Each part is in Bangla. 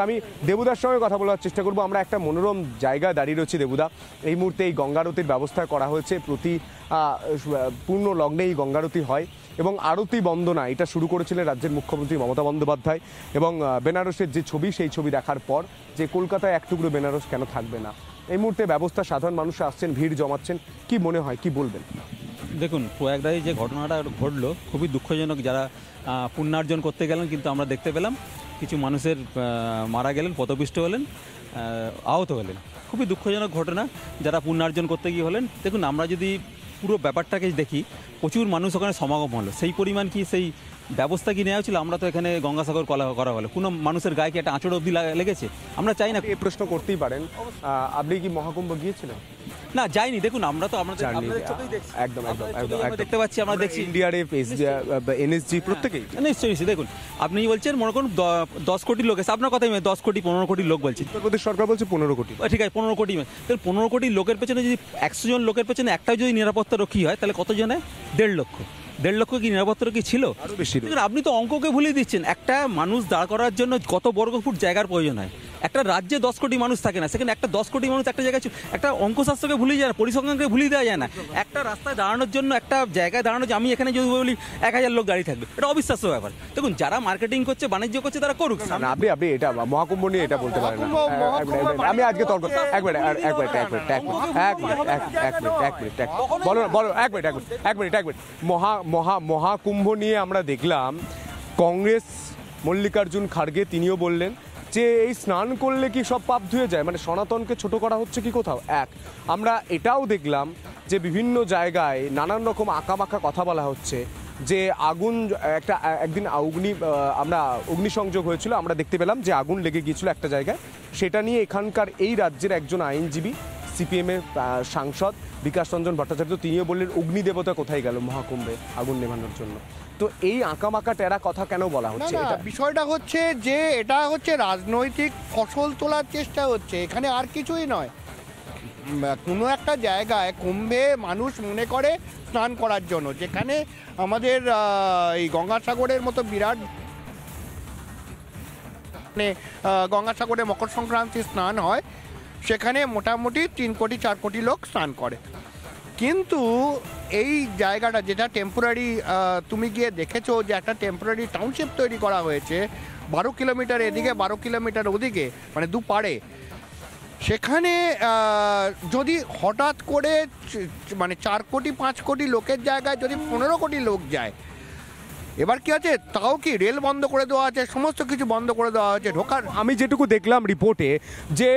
আমি দেবুদার সঙ্গে কথা বলার চেষ্টা করব। আমরা একটা মনোরম জায়গায় দাঁড়িয়ে রয়েছি দেবুদা। এই মুহূর্তে এই গঙ্গারতির ব্যবস্থা করা হয়েছে। প্রতি পূর্ণ লগ্নে এই গঙ্গারতি হয় এবং আরতি বন্দনা এটা শুরু করেছিলেন রাজ্যের মুখ্যমন্ত্রী মমতা বন্দ্যোপাধ্যায়। এবং বেনারসের যে ছবি, সেই ছবি দেখার পর যে কলকাতায় এক টুকরো বেনারস কেন থাকবে না, এই মুহূর্তে ব্যবস্থা, সাধারণ মানুষ আসছেন, ভিড় জমাচ্ছেন, কি মনে হয়, কি বলবেন? দেখুন, প্রয়াগরাজে যে ঘটনাটা ঘটলো খুবই দুঃখজনক। যারা পুণ্যার্জন করতে গেলেন, কিন্তু আমরা দেখতে পেলাম কিছু মানুষের মারা গেলেন, পথপিষ্ট হলেন, আহত হলেন। খুবই দুঃখজনক ঘটনা। যারা পুণ্যার্জন করতে গিয়ে হলেন, দেখুন আমরা যদি পুরো ব্যাপারটাকে দেখি, প্রচুর মানুষ ওখানে সমাগম হলো। সেই পরিমাণ কি সেই ব্যবস্থা কি নেওয়া ছিল? আমরা তো এখানে গঙ্গাসাগর করা হলো, কোনো মানুষের গায়ে কি একটা আঁচড় অবধি লেগেছে? আমরা চাই না। এই প্রশ্ন করতেই পারেন, আপনি কি মহাকুম্ভ গিয়েছিলেন? না, যাইনি। দেখুন, আমরা তো আমাদের একদম দেখতে পাচ্ছি, আমরা দেখছি ইন্ডিয়ার এনএসজি প্রত্যেকেই। নিশ্চয়ই। দেখুন, আপনি বলছেন মনে করুন 10 কোটি লোক এসে, আপনার কথাই 10 কোটি 15 কোটি লোক বলছি। উত্তরপ্রদেশ সরকার বলছে 15 কোটি। ঠিক আছে, 15 কোটি। 15 কোটি লোকের পেছনে যদি 100 জন লোকের পেছনে একটাও যদি নিরাপত্তা রক্ষী হয়, তাহলে কতজন হয়? 1.5 লক্ষ। 1.5 লক্ষ কি নিরাপত্তা রক্ষী ছিল? আরো বেশি। আপনি তো অঙ্ককে ভুলিয়ে দিচ্ছেন। একটা মানুষ দাঁড় করার জন্য কত বর্গফুট জায়গার প্রয়োজন হয়? একটা রাজ্যে 10 কোটি মানুষ থাকে না, সেখানে একটা 10 কোটি মানুষ একটা জায়গায়, একটা অঙ্কশাস্ত্রকে ভুলিয়ে যায় না, পরিসংখ্যানকে ভুলিয়ে দেওয়া যায় না। একটা রাস্তায় দাঁড়ানোর জন্য, একটা জায়গায় দাঁড়ানোর জন্য, আমি এখানে যদি বলি 1000 লোক দাঁড়িয়ে থাকবে, এটা অবিশ্বাস্য ব্যাপার। দেখুন, যারা মার্কেটিং করছে, বাণিজ্য করছে, তারা করুক। আপনি এটা মহাকুম্ভ নিয়ে এটা বলতে পারেন না। আমি আজকে তর্ক এক মিনিট মহাকুম্ভ নিয়ে আমরা দেখলাম কংগ্রেস মল্লিকার্জুন খাড়গে তিনিও বললেন যে এই স্নান করলে কি সব পাপ ধুয়ে যায়, মানে সনাতনকে ছোট করা হচ্ছে কি কোথাও? আমরা এটাও দেখলাম যে বিভিন্ন জায়গায় নানান রকম আঁকাবাঁকা কথা বলা হচ্ছে, যে আগুন একদিন আমরা অগ্নিসংযোগ হয়েছিল, আমরা দেখতে পেলাম যে আগুন লেগে গিয়েছিল একটা জায়গায়। সেটা নিয়ে এখানকার এই রাজ্যের একজন আইনজীবী, সিপিএমের সাংসদ বিকাশ রঞ্জন ভট্টাচার্য, তিনিও বললেন অগ্নিদেবতা কোথায় গেল মহাকুম্ভে আগুন নেভানোর জন্য। তো এই আঁকামাকা টেরা কথা কেন বলা হচ্ছে? বিষয়টা হচ্ছে যে এটা হচ্ছে রাজনৈতিক ফসল তোলার চেষ্টা হচ্ছে, এখানে আর কিছুই নয়। কোনো একটা জায়গায় কুম্ভে মানুষ মনে করে স্নান করার জন্য, যেখানে আমাদের এই গঙ্গাসাগরের মতো বিরাট, মানে গঙ্গাসাগরে মকর সংক্রান্তি স্নান হয়, সেখানে মোটামুটি 3 কোটি 4 কোটি লোক স্নান করে। কিন্তু এই জায়গাটা যেটা টেম্পোরারি, তুমি গিয়ে দেখেছো যে একটা টেম্পোরারি টাউনশিপ তৈরি করা হয়েছে 12 কিলোমিটার এদিকে 12 কিলোমিটার ওদিকে, মানে দুপাড়ে। সেখানে যদি হঠাৎ করে মানে 4 কোটি 5 কোটি লোকের জায়গায় যদি 15 কোটি লোক যায়, এবার কি আছে? তাও কি রেল বন্ধ করে দেওয়া আছে, সমস্ত কিছু বন্ধ করে দেওয়া হয়েছে ঢোকার। আমি যেটুকু দেখলাম রিপোর্টে, যে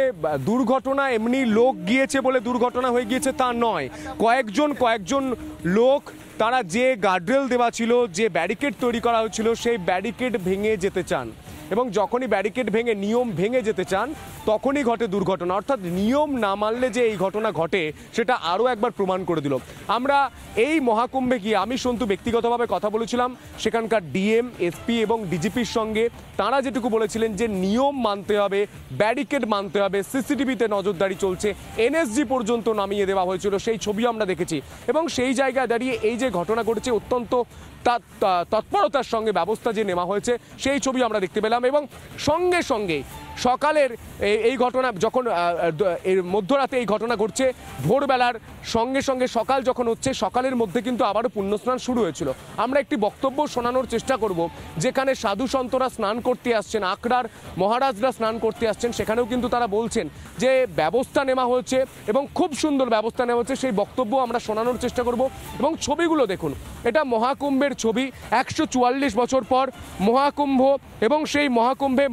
দুর্ঘটনা এমনি লোক গিয়েছে বলে দুর্ঘটনা হয়ে গিয়েছে তা নয়। কয়েকজন লোক, তারা যে গার্ডরেল দেওয়া ছিল, যে ব্যারিকেড তৈরি করা হয়েছিল, সেই ব্যারিকেড ভেঙে যেতে চান, এবং যখনই ব্যারিকেড ভেঙে নিয়ম ভেঙে যেতে চান, তখনই ঘটে দুর্ঘটনা। অর্থাৎ নিয়ম না মানলে যে এই ঘটনা ঘটে, সেটা আরও একবার প্রমাণ করে দিল। আমরা এই মহাকুম্ভে গিয়ে, আমি সন্তু ব্যক্তিগতভাবে কথা বলেছিলাম সেখানকার ডিএম, এসপি এবং ডিজিপির সঙ্গে। তারা যেটুকু বলেছিলেন যে নিয়ম মানতে হবে, ব্যারিকেড মানতে হবে, সিসিটিভিতে নজরদারি চলছে, এনএসজি পর্যন্ত নামিয়ে দেওয়া হয়েছিল, সেই ছবিও আমরা দেখেছি। এবং সেই জায়গায় দাঁড়িয়ে এই যে ঘটনা ঘটেছে, অত্যন্ত তৎপরতার সঙ্গে ব্যবস্থা যে নেওয়া হয়েছে, সেই ছবি আমরা দেখতে পেলাম। এবং সঙ্গে সঙ্গে সকালের এই ঘটনা যখন মধ্যরাতে এই ঘটনা ঘটছে, ভোরবেলার সঙ্গে সঙ্গে সকাল যখন হচ্ছে, সকালের মধ্যে কিন্তু আবারও পুণ্যস্নান শুরু হয়েছিল। আমরা একটি বক্তব্য শোনানোর চেষ্টা করব, যেখানে সাধু সন্তরা স্নান করতে আসছেন, আখড়ার মহারাজরা স্নান করতে আসছেন, সেখানেও কিন্তু তারা বলছেন যে ব্যবস্থা নেওয়া হয়েছে এবং খুব সুন্দর ব্যবস্থা নেওয়া হচ্ছে। সেই বক্তব্য আমরা শোনানোর চেষ্টা করব। এবং ছবিগুলো দেখুন, এটা মহাকুম্ভের ছবি। 144 বছর পর মহাকুম্ভ, এবং সেই মহাকুম্ভে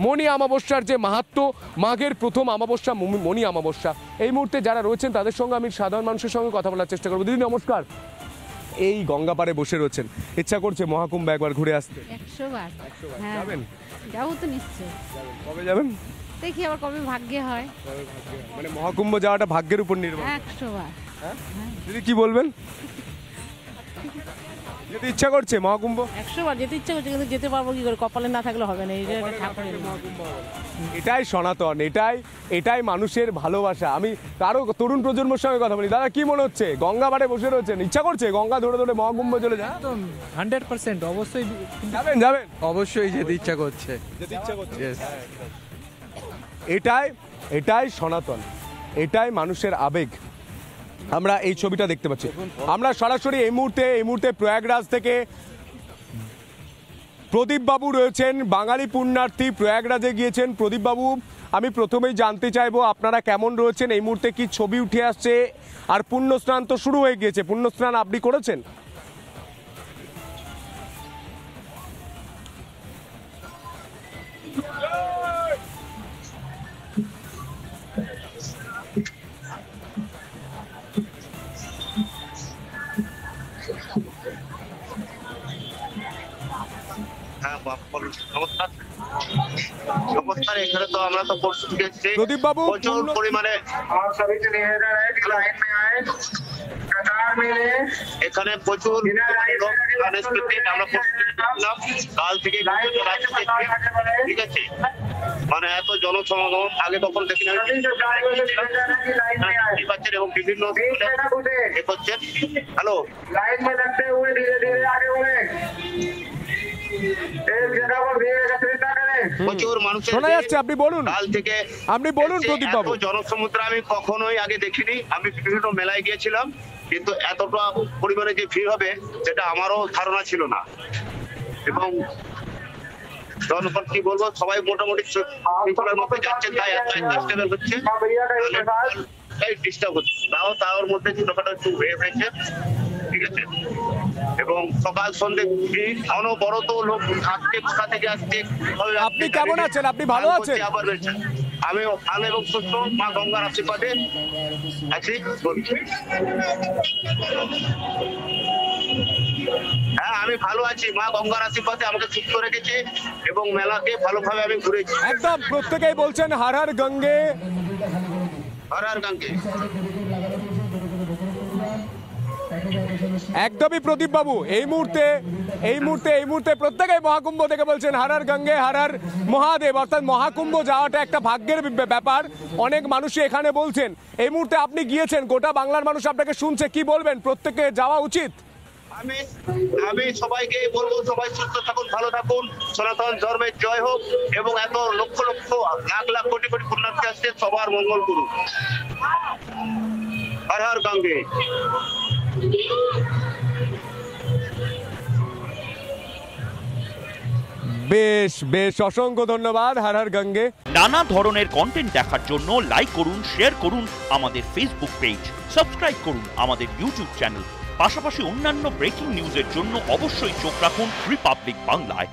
মণি অমাবস্যার যে মাহাত্ম্য, মাঘের প্রথম অমাবস্যা মণি অমাবস্যা। এই মুহূর্তে যারা রয়েছেন তাদের সঙ্গে আমি সাধারণ মানুষের সঙ্গে কথা বলার চেষ্টা করবো। দিদি নমস্কার। এই গঙ্গা পাড়ে বসে রয়েছেন, ইচ্ছা করছে মহাকুম্ভ একবার ঘুরে আসতে? 100 বার। হ্যাঁ, যাবেন? যাবো তো নিশ্চয়ই। কবে যাবেন? দেখি আবার কবে ভাগ্যে হয়। মানে মহাকুম্ভ যাওয়াটা ভাগ্যের উপর নির্ভর। 100 বার। দিদি কি বলবেন? যেতে ইচ্ছা করছে মহাকুম্ভ? 100 বার যেতে ইচ্ছে করছে, কিন্তু যেতে পারবো কি করে, কপালে না থাকলে হবে না। এই যে ঠাকুরের এটাই সনাতন, এটাই মানুষের ভালোবাসা। আমি কারো তরুণ প্রজন্মের সঙ্গে কথা বলি, দাদা কি মনে হচ্ছে? গঙ্গা পাড়ে বসে রয়েছেন, ইচ্ছা করছে গঙ্গা ধরে ধরে মহাকুম্ভ চলে যায়? 100% অবশ্যই যাবেন? অবশ্যই যেতে ইচ্ছা করছে। Yes. এটাই সনাতন, এটাই মানুষের আবেগ। আমরা এই ছবিটা দেখতে পাচ্ছি। আমরা সরাসরি এই মুহূর্তে প্রয়াগরাজ থেকে প্রদীপ বাবু রয়েছেন, বাঙালি পুণ্যার্থী, প্রয়াগরাজে গিয়েছেন। প্রদীপ বাবু, আমি প্রথমেই জানতে চাইবো আপনারা কেমন রয়েছেন, এই মুহূর্তে কি ছবি উঠে আসছে? আর পুণ্যস্নান তো শুরু হয়ে গিয়েছে, পুণ্যস্নান আপনি করেছেন? নমস্কার। এখানে তো আমরা তো প্রস্তুতি এসেছি প্রদীপ বাবু, প্রচুর পরিমাণে। এখানে প্রচুর আমরা প্রস্তুতি নিচ্ছিলাম কাল থেকে, ঠিক আছে? মানে এত জনসমাগম আগে কখন দেখি না, এবং বিভিন্ন করছেন। হ্যালো, প্রচুর মানুষ শোনা যাচ্ছে, আপনি বলুন। কাল থেকে আপনি বলুন প্রদীপ বাবু। জনসমুদ্র আমি কখনোই আগে দেখিনি। আমি বিভিন্ন মেলায় গিয়েছিলাম, কিন্তু এতটা পরিমাণে যে ভিড় হবে সেটা আমারও ধারণা ছিল না। এবং জনগণ কি বলবো, সবাই মোটামুটি মধ্যে যাচ্ছে, তাই হচ্ছে ডিস্টার্ব হচ্ছে। তার মধ্যে ছোটখাটো একটু হয়েছে, ঠিক আছে? এবং সকাল সন্ধ্যে অনবরত লোক আসছে, কোথা থেকে আসছে। আপনি কেমন আছেন? আপনি ভালো আছেন? আমি ভালো এবং সুস্থ, মা গঙ্গার আশীর্বাদে আছি। হ্যাঁ, আমি ভালো আছি, মা গঙ্গার আশীর্বাদে আমাকে সুস্থ রেখেছে এবং মেলাকে ভালোভাবে আমি ঘুরেছি। একদম প্রত্যেকেই বলছেন হর হর গঙ্গে, হর হর গঙ্গে। একদমই প্রদীপ বাবু, এই মুহূর্তে প্রত্যেকেই মহাকুম্ভ থেকে বলছেন হর হর গঙ্গে, হর হর মহাদেব। অর্থাৎ মহাকুম্ভ যাওয়াটা একটা ভাগ্যের ব্যাপার, অনেক মানুষই এখানে বলছেন। এই মুহূর্তে আপনি গিয়েছেন, গোটা বাংলার মানুষ আপনাকে শুনছে, কি বলবেন? প্রত্যেকে যাওয়া উচিত? আমি সবাইকে বলবো, সবাই সুস্থ থাকুন, ভালো থাকুন, সনাতন ধর্মের জয় হোক এবং এত লক্ষ লক্ষ লাখ লাখ কোটি কোটি পুণ্যার্থী আসছে, সবার মঙ্গল করুন। হর হর গঙ্গে। বেশ অসংখ্য ধন্যবাদ। হর হর গঙ্গে। নানা ধরনের কন্টেন্ট দেখার জন্য লাইক করুন, শেয়ার করুন আমাদের ফেসবুক পেজ, সাবস্ক্রাইব করুন আমাদের ইউটিউব চ্যানেল। পাশাপাশি অন্যান্য ব্রেকিং নিউজের জন্য অবশ্যই চোখ রাখুন রিপাবলিক বাংলায়।